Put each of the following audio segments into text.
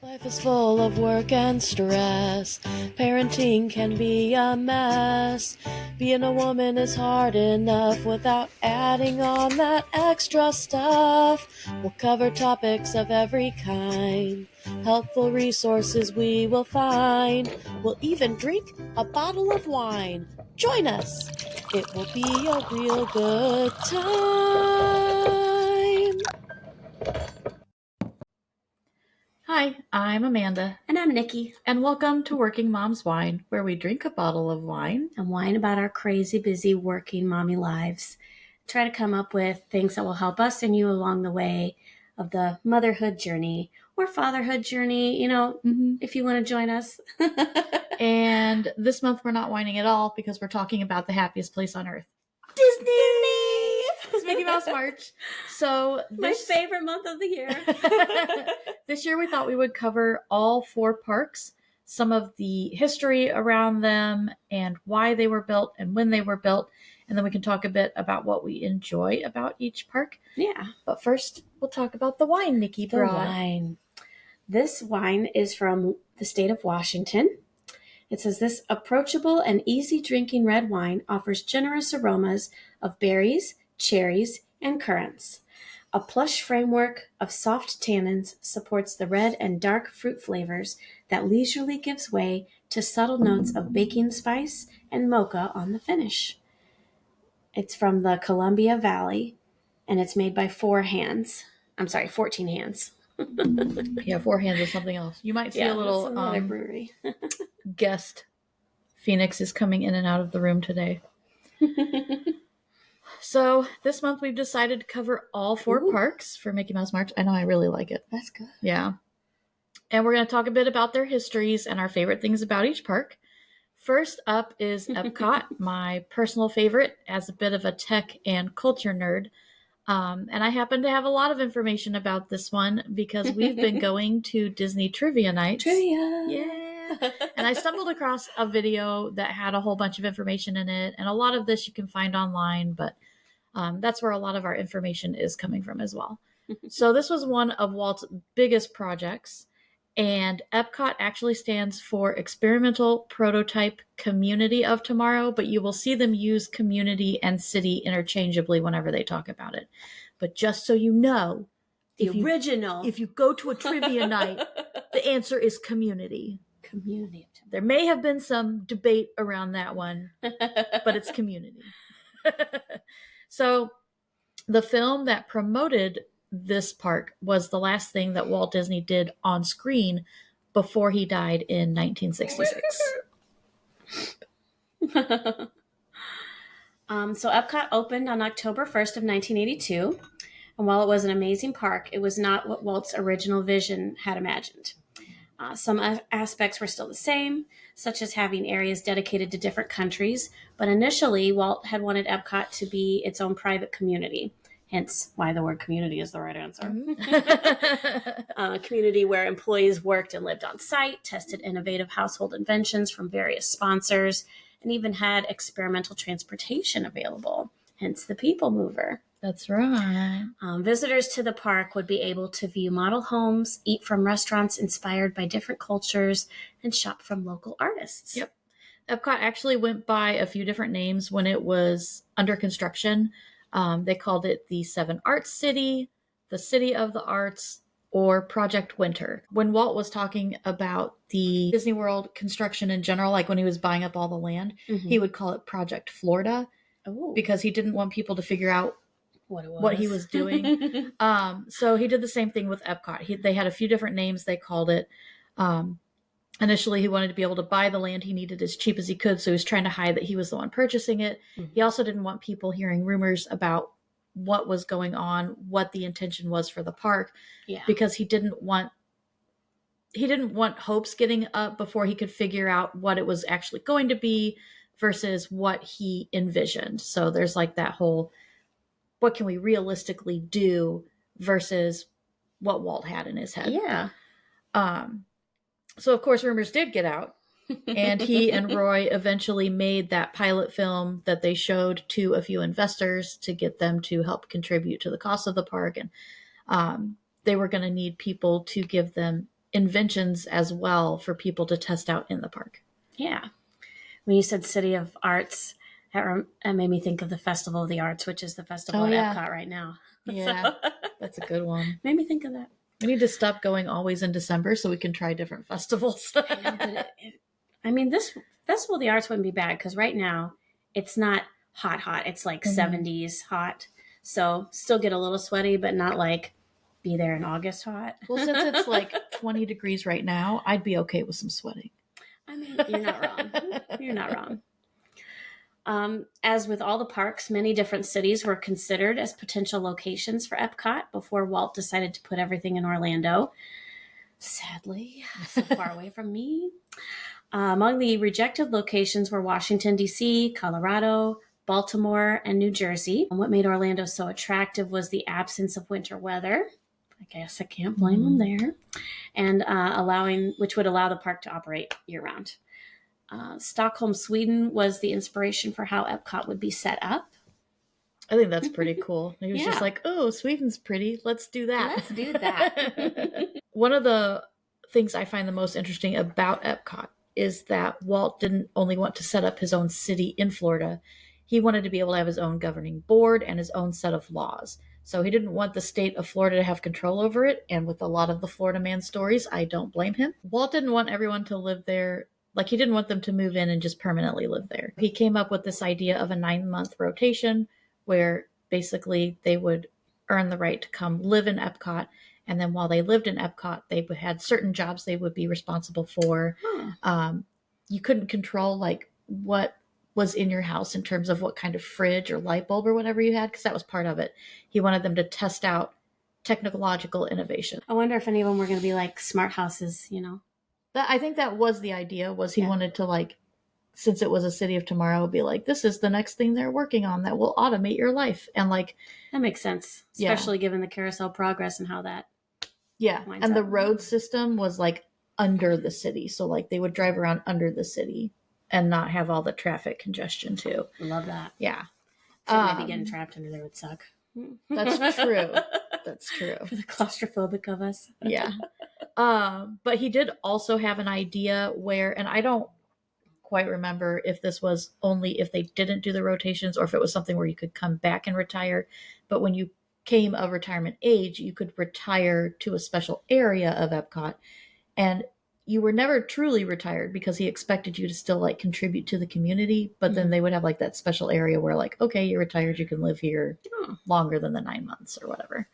Life is full of work and stress. Parenting can be a mess. Being a woman is hard enough without adding on that extra stuff. We'll cover topics of every kind. Helpful resources we will find. We'll even drink a bottle of wine. Join us. It will be a real good time. Hi, I'm Amanda. And I'm Nikki. And welcome to Working Mom's Wine, where we drink a bottle of wine and whine about our crazy, busy, working mommy lives. Try to come up with things that will help us and you along the way of the motherhood journey or fatherhood journey, if you want to join us. And this month we're not whining at all because we're talking about the happiest place on earth. Disney! It's Mickey Mouse March. So my favorite month of the year. This year we thought we would cover all 4 parks, some of the history around them and why they were built and when they were built. And then we can talk a bit about what we enjoy about each park. Yeah. But first, we'll talk about the wine Nikki brought. The wine. This wine is from the state of Washington. It says, this approachable and easy drinking red wine offers generous aromas of berries, cherries, and currants. A plush framework of soft tannins supports the red and dark fruit flavors that leisurely gives way to subtle notes of baking spice and mocha on the finish. It's from the Columbia Valley, and it's made by 14 hands. Yeah, 4 hands is something else. You might see a little brewery. guest. Phoenix is coming in and out of the room today. So this month we've decided to cover all 4 parks for Mickey Mouse March. I know, I really like it. That's good. Yeah. And we're going to talk a bit about their histories and our favorite things about each park. First up is Epcot, my personal favorite as a bit of a tech and culture nerd. And I happen to have a lot of information about this one because we've been going to Disney Trivia Nights. Trivia! Yeah! And I stumbled across a video that had a whole bunch of information in it. And a lot of this you can find online, but that's where a lot of our information is coming from as well. So this was one of Walt's biggest projects. And Epcot actually stands for Experimental Prototype Community of Tomorrow, but you will see them use community and city interchangeably whenever they talk about it. But just so you know, if you go to a trivia night, the answer is community. Community. There may have been some debate around that one, but it's community. So the film that promoted this park was the last thing that Walt Disney did on screen before he died in 1966. So Epcot opened on October 1st of 1982. And while it was an amazing park, it was not what Walt's original vision had imagined. Some aspects were still the same, such as having areas dedicated to different countries. But initially, Walt had wanted Epcot to be its own private community. Hence why the word community is the right answer. A community where employees worked and lived on site, tested innovative household inventions from various sponsors, and even had experimental transportation available. Hence the people mover. That's right. Visitors to the park would be able to view model homes, eat from restaurants inspired by different cultures, and shop from local artists. Yep. Epcot actually went by a few different names when it was under construction. They called it the 7 Arts City, the City of the Arts, or Project Winter. When Walt was talking about the Disney World construction in general, like when he was buying up all the land, he would call it Project Florida because he didn't want people to figure out what he was doing. So he did the same thing with Epcot. They had a few different names they called it. Initially, he wanted to be able to buy the land he needed as cheap as he could, so he was trying to hide that he was the one purchasing it. He also didn't want people hearing rumors about what was going on, what the intention was for the park, because he didn't want hopes getting up before he could figure out what it was actually going to be versus what he envisioned. So there's like that whole, what can we realistically do versus what Walt had in his head. Yeah. So, of course, rumors did get out, and he and Roy eventually made that pilot film that they showed to a few investors to get them to help contribute to the cost of the park. And they were going to need people to give them inventions as well for people to test out in the park. Yeah. When you said City of Arts, that made me think of the Festival of the Arts, which is the festival at Epcot right now. Yeah, So, that's a good one. made me think of that. We need to stop going always in December so we can try different festivals. I know, but this Festival of the Arts wouldn't be bad because right now it's not hot. It's like 70s hot. So still get a little sweaty, but not like be there in August hot. Well, since it's like 20 degrees right now, I'd be okay with some sweating. I mean, you're not wrong. You're not wrong. As with all the parks, many different cities were considered as potential locations for Epcot before Walt decided to put everything in Orlando. Sadly, so far away from me. Among the rejected locations were Washington, D.C., Colorado, Baltimore, and New Jersey. And what made Orlando so attractive was the absence of winter weather. I guess I can't blame them there. And which would allow the park to operate year-round. Stockholm, Sweden was the inspiration for how Epcot would be set up. I think that's pretty cool. He was just like, oh, Sweden's pretty. Let's do that. Let's do that. One of the things I find the most interesting about Epcot is that Walt didn't only want to set up his own city in Florida. He wanted to be able to have his own governing board and his own set of laws. So he didn't want the state of Florida to have control over it. And with a lot of the Florida Man stories, I don't blame him. Walt didn't want everyone to live there. Like, he didn't want them to move in and just permanently live there. He came up with this idea of a 9-month rotation where basically they would earn the right to come live in Epcot. And then while they lived in Epcot, they had certain jobs they would be responsible for. You couldn't control like what was in your house in terms of what kind of fridge or light bulb or whatever you had, because that was part of it. He wanted them to test out technological innovation. I wonder if any of them were going to be like smart houses, you know? I think that was the idea, was he wanted to, like, since it was a city of tomorrow, be like, this is the next thing they're working on that will automate your life. And like, that makes sense, especially given the carousel progress and how that. Yeah. And the road system was like under the city. So like they would drive around under the city and not have all the traffic congestion too. Love that. Yeah. Maybe getting trapped under there would suck. That's true. That's true. For the claustrophobic of us. Yeah. But he did also have an idea where, and I don't quite remember if this was only if they didn't do the rotations or if it was something where you could come back and retire. But when you came of retirement age, you could retire to a special area of Epcot. And you were never truly retired because he expected you to still like contribute to the community. But then they would have like that special area where like, okay, you're retired, you can live here longer than the 9 months or whatever.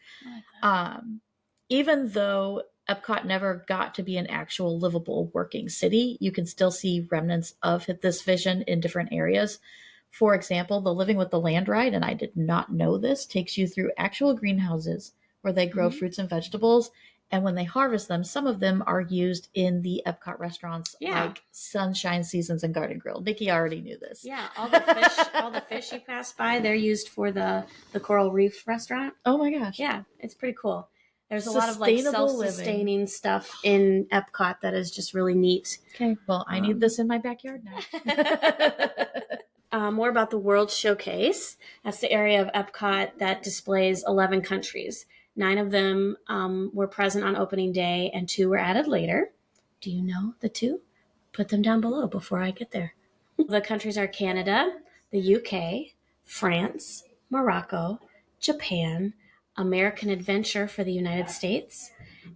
Even though Epcot never got to be an actual livable working city, you can still see remnants of this vision in different areas. For example, the Living with the Land ride, and I did not know this, takes you through actual greenhouses where they grow fruits and vegetables. And when they harvest them, some of them are used in the Epcot restaurants, like Sunshine Seasons and Garden Grill. Nikki already knew this. Yeah, all the fish you pass by, they're used for the Coral Reef restaurant. Oh my gosh. Yeah, it's pretty cool. There's a lot of like self-sustaining stuff in Epcot that is just really neat. Okay, well, I need this in my backyard now. More about the World Showcase. That's the area of Epcot that displays 11 countries. 9 of them were present on opening day and 2 were added later. Do you know the 2? Put them down below before I get there. The countries are Canada, the UK, France, Morocco, Japan, American Adventure for the United States,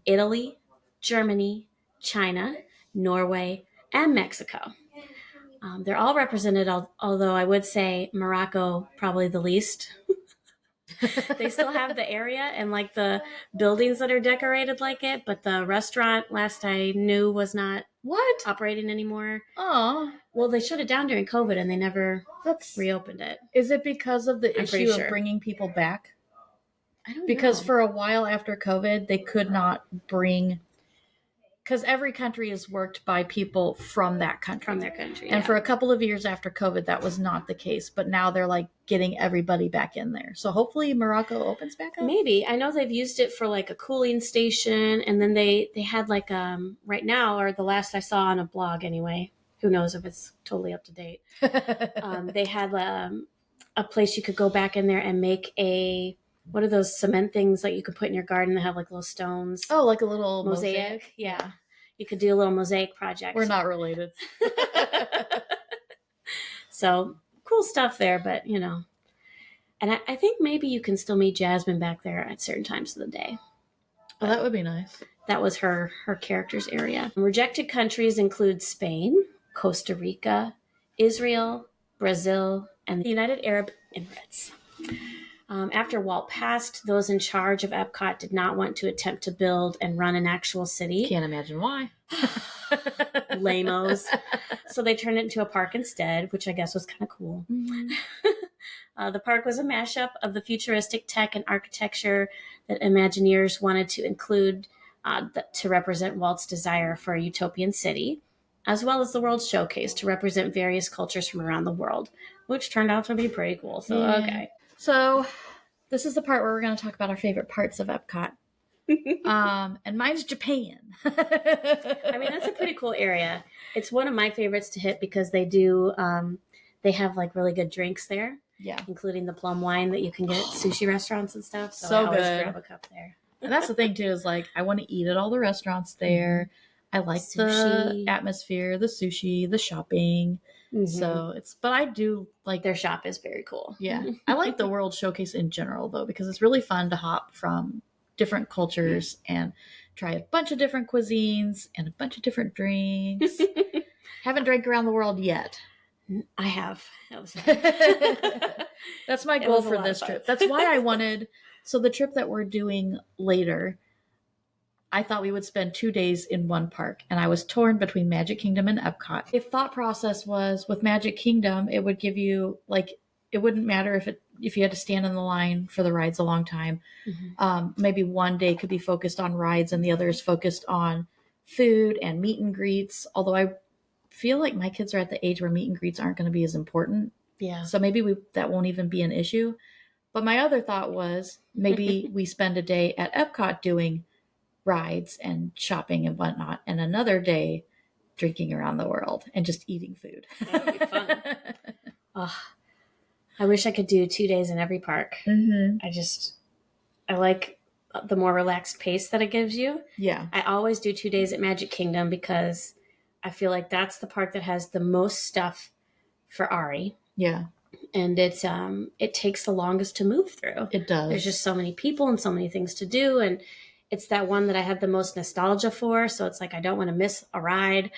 Italy, Germany, China, Norway, and Mexico. They're all represented, although I would say Morocco probably the least. They still have the area and like the buildings that are decorated like it, but the restaurant, last I knew, was not operating anymore. Oh, well, they shut it down during COVID and they never reopened it. Is it because of the issue of bringing people back? I don't know. Because for a while after COVID, they could not bring, because every country is worked by people from that country. From their country. And for a couple of years after COVID, that was not the case. But now they're like getting everybody back in there. So hopefully Morocco opens back up. Maybe. I know they've used it for like a cooling station. And then they had like, right now, or the last I saw on a blog anyway, who knows if it's totally up to date. They had a place you could go back in there and make a what are those cement things that you could put in your garden that have like little stones? Oh, like a little Mosaic. Yeah. You could do a little mosaic project. We're not related. So cool stuff there, but and I think maybe you can still meet Jasmine back there at certain times of the day. Oh, that would be nice. That was her character's area. Rejected countries include Spain, Costa Rica, Israel, Brazil, and the United Arab Emirates. After Walt passed, those in charge of Epcot did not want to attempt to build and run an actual city. Can't imagine why. Lamos. So they turned it into a park instead, which I guess was kind of cool. Mm-hmm. The park was a mashup of the futuristic tech and architecture that Imagineers wanted to include to represent Walt's desire for a utopian city, as well as the World Showcase to represent various cultures from around the world, which turned out to be pretty cool. So, Yeah. Okay. So this is the part where we're going to talk about our favorite parts of Epcot. And mine's Japan. I mean, that's a pretty cool area. It's one of my favorites to hit because they do, they have like really good drinks there. Yeah. Including the plum wine that you can get at sushi restaurants and stuff. So I always grab a cup there. And that's the thing too, is like, I want to eat at all the restaurants there. I like sushi. The atmosphere, the sushi, the shopping. Mm-hmm. So but I do like their shop is very cool. Yeah. I like the World Showcase in general though, because it's really fun to hop from different cultures and try a bunch of different cuisines and a bunch of different drinks. Haven't drank around the world yet. I have. That's my goal for this trip. That's why I wanted, so the trip that we're doing later, I thought we would spend 2 days in one park, and I was torn between Magic Kingdom and Epcot. The thought process was with Magic Kingdom, it would give you, like, it wouldn't matter if you had to stand in the line for the rides a long time. Mm-hmm. Maybe one day could be focused on rides and the other is focused on food and meet and greets. Although I feel like my kids are at the age where meet and greets aren't going to be as important. Yeah. So maybe that won't even be an issue. But my other thought was maybe we spend a day at Epcot doing rides and shopping and whatnot, and another day drinking around the world and just eating food. That would be fun. I wish I could do 2 days in every park. Mm-hmm. I like the more relaxed pace that it gives you. Yeah. I always do 2 days at Magic Kingdom because I feel like that's the park that has the most stuff for Ari. Yeah. And it takes the longest to move through. It does. There's just so many people and so many things to do, and it's that one that I have the most nostalgia for. So it's like I don't want to miss a ride,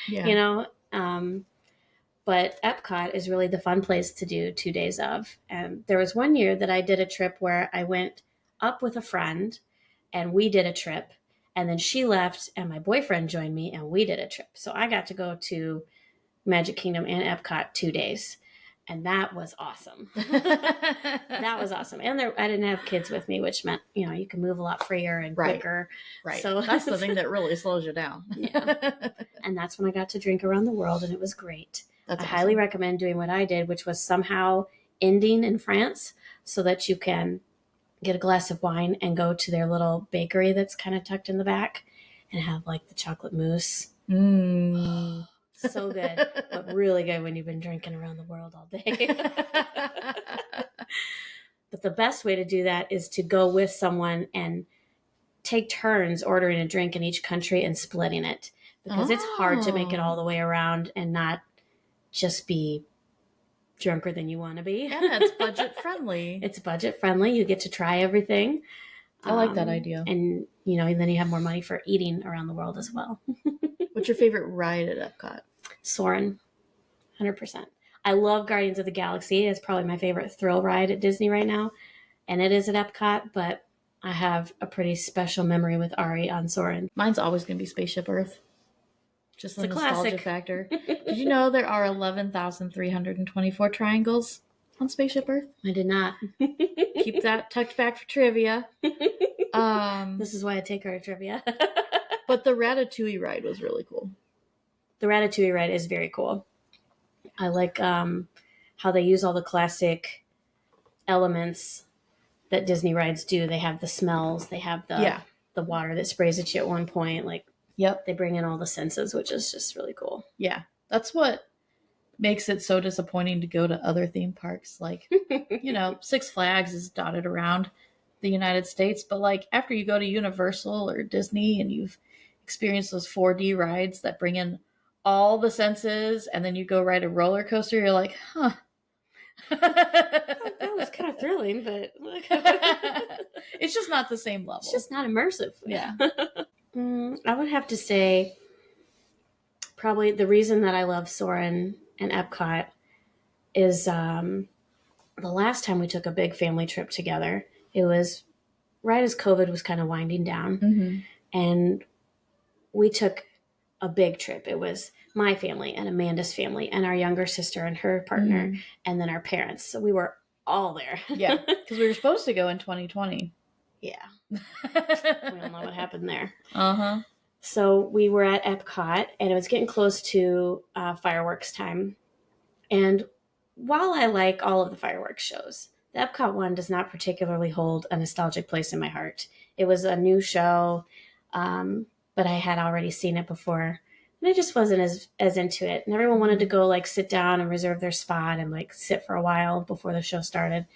But Epcot is really the fun place to do 2 days of. And there was one year that I did a trip where I went up with a friend, and we did a trip. And then she left, and my boyfriend joined me, and we did a trip. So I got to go to Magic Kingdom and Epcot 2 days. And that was awesome. That was awesome. And I didn't have kids with me, which meant, you can move a lot freer and quicker. Right. So that's the thing that really slows you down. Yeah. And that's when I got to drink around the world, and it was great. I highly recommend doing what I did, which was somehow ending in France so that you can get a glass of wine and go to their little bakery that's kind of tucked in the back and have like the chocolate mousse. So good, but really good when you've been drinking around the world all day. But the best way to do that is to go with someone and take turns ordering a drink in each country and splitting it, because it's hard to make it all the way around and not just be drunker than you want to be. Yeah, it's budget friendly. It's budget friendly. You get to try everything. I like that idea. And, then you have more money for eating around the world as well. What's your favorite ride at Epcot? Soarin'. 100%. I love Guardians of the Galaxy. It's probably my favorite thrill ride at Disney right now. And it is at Epcot, but I have a pretty special memory with Ari on Soarin'. Mine's always going to be Spaceship Earth. Just the nostalgia factor. Did you know there are 11,324 triangles on Spaceship Earth? I did not. Keep that tucked back for trivia. This is why I take her to trivia. But the Ratatouille ride was really cool. The Ratatouille ride is very cool. I like how they use all the classic elements that Disney rides do. They have the smells. They have the water that sprays at you at one point. Like, they bring in all the senses, which is just really cool. Yeah, that's what makes it so disappointing to go to other theme parks. Like, Six Flags is dotted around. the United States, but like after you go to Universal or Disney and you've experienced those 4D rides that bring in all the senses, and then you go ride a roller coaster, you're like, huh. That was kind of thrilling, but It's just not the same level. It's just not immersive. Yeah. I would have to say probably the reason that I love Soarin' and Epcot is the last time we took a big family trip together. It was right as COVID was kind of winding down. Mm-hmm. And we took a big trip. It was my family and Amanda's family and our younger sister and her partner and then our parents. So we were all there. Yeah, because we were supposed to go in 2020. Yeah. We all know what happened there. Uh-huh. So we were at Epcot, and it was getting close to fireworks time. And while I like all of the fireworks shows, the Epcot one does not particularly hold a nostalgic place in my heart. It was a new show, but I had already seen it before, and I just wasn't as into it. And everyone wanted to go like sit down and reserve their spot and like sit for a while before the show started.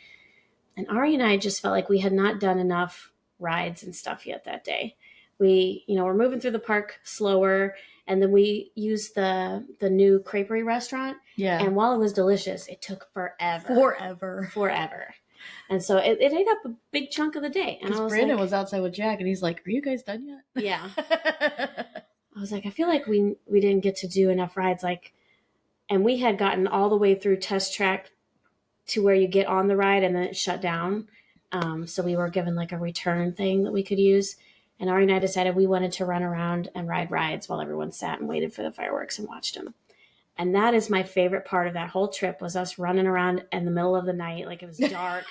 And Ari and I just felt like we had not done enough rides and stuff yet that day. We, we're moving through the park slower, and then we used the new creperie restaurant. Yeah. And while it was delicious, it took forever. And so it ate up a big chunk of the day. And because Brandon was outside with Jack, and he's like, "Are you guys done yet?" Yeah. I was like, I feel like we didn't get to do enough rides. And we had gotten all the way through Test Track to where you get on the ride and then it shut down. So we were given like a return thing that we could use. And Ari and I decided we wanted to run around and ride rides while everyone sat and waited for the fireworks and watched them. And that is my favorite part of that whole trip, was us running around in the middle of the night. Like it was dark.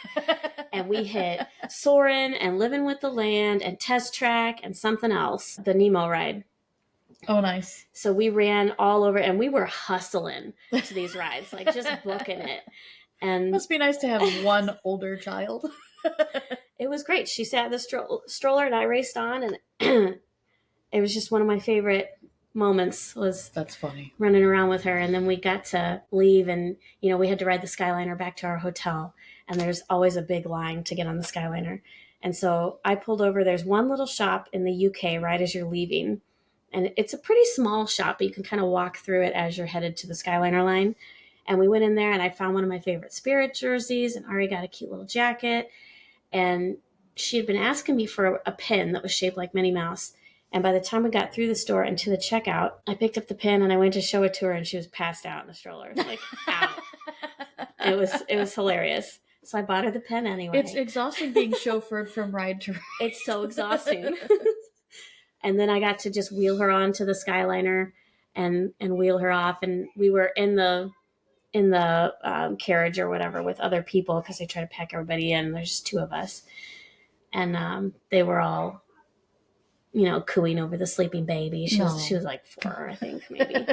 And we hit Soarin' and Living with the Land and Test Track and something else, the Nemo ride. Oh, nice. So we ran all over, and we were hustling to these rides, like just booking it. And it must be nice to have one older child. It was great. She sat in the stroller and I raced on, and it was just one of my favorite moments. That's funny, running around with her. And then we got to leave, and we had to ride the Skyliner back to our hotel, and there's always a big line to get on the Skyliner. And so I pulled over. There's one little shop in the UK right as you're leaving, and it's a pretty small shop, but you can kind of walk through it as you're headed to the Skyliner line. And we went in there, and I found one of my favorite Spirit jerseys, and Ari got a cute little jacket. And she had been asking me for a pin that was shaped like Minnie Mouse. And by the time we got through the store and to the checkout, I picked up the pin and I went to show it to her, and she was passed out in the stroller, like out. It was hilarious. So I bought her the pin anyway. It's exhausting being chauffeured from ride to ride. It's so exhausting. And then I got to just wheel her onto the Skyliner and wheel her off. And we were in the carriage or whatever with other people, because they try to pack everybody in. There's just two of us, and they were all cooing over the sleeping baby. She was like 4, I think, maybe.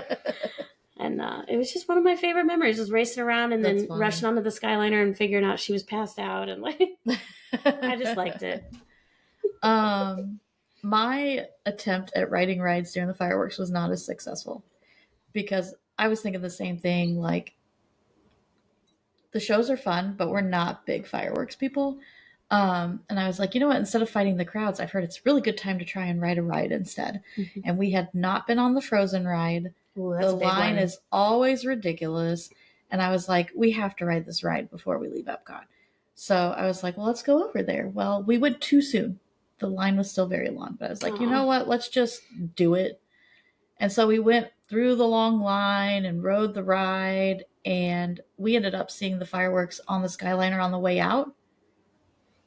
And it was just one of my favorite memories, was racing around and then rushing onto the Skyliner and figuring out she was passed out, and like I just liked it. My attempt at riding rides during the fireworks was not as successful, because I was thinking the same thing. Like, the shows are fun, but we're not big fireworks people. And I was like, you know what? Instead of fighting the crowds, I've heard it's a really good time to try and ride a ride instead. Mm-hmm. And we had not been on the Frozen ride. Ooh, the line is always ridiculous. And I was like, we have to ride this ride before we leave Epcot. So I was like, well, let's go over there. Well, we went too soon. The line was still very long. But I was like, you know what? Let's just do it. And so we went through the long line and rode the ride. And we ended up seeing the fireworks on the Skyliner on the way out.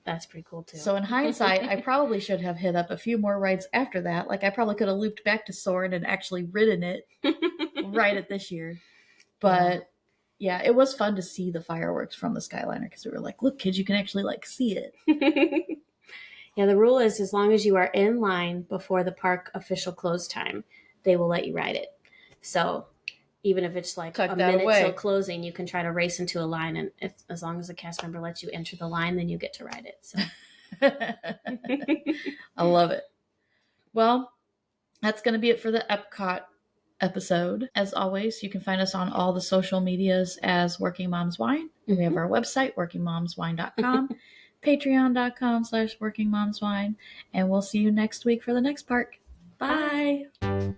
That's pretty cool too. So in hindsight, I probably should have hit up a few more rides after that. Like, I probably could have looped back to Soarin' and actually ridden it right at this year. But yeah, it was fun to see the fireworks from the Skyliner, because we were like, look, kids, you can actually like see it. Yeah, the rule is, as long as you are in line before the park official close time, they will let you ride it. So even if it's like a minute till closing, you can try to race into a line, and as long as the cast member lets you enter the line, then you get to ride it. So I love it. Well, that's going to be it for the Epcot episode. As always, you can find us on all the social medias as Working Moms Wine. Mm-hmm. We have our website, workingmomswine.com. patreon.com/workingmomswine. And we'll see you next week for the next park. Bye. Bye.